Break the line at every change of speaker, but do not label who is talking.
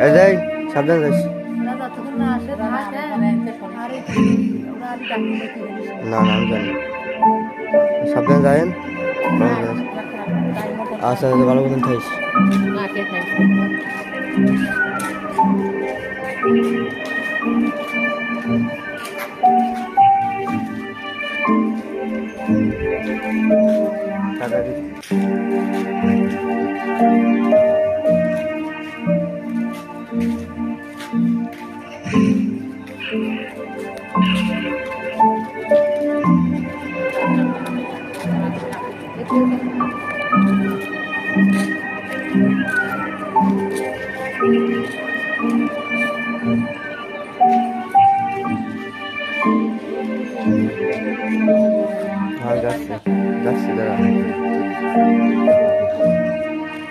এই যাই সাবধান যাইস। না না আমি জানি সাবধান যায়েন। আচ্ছা আচ্ছা ভালো মতন থাইস। টাকা দিই। হ্যাঁ যাচ্ছি যাচ্ছি দাঁড়া।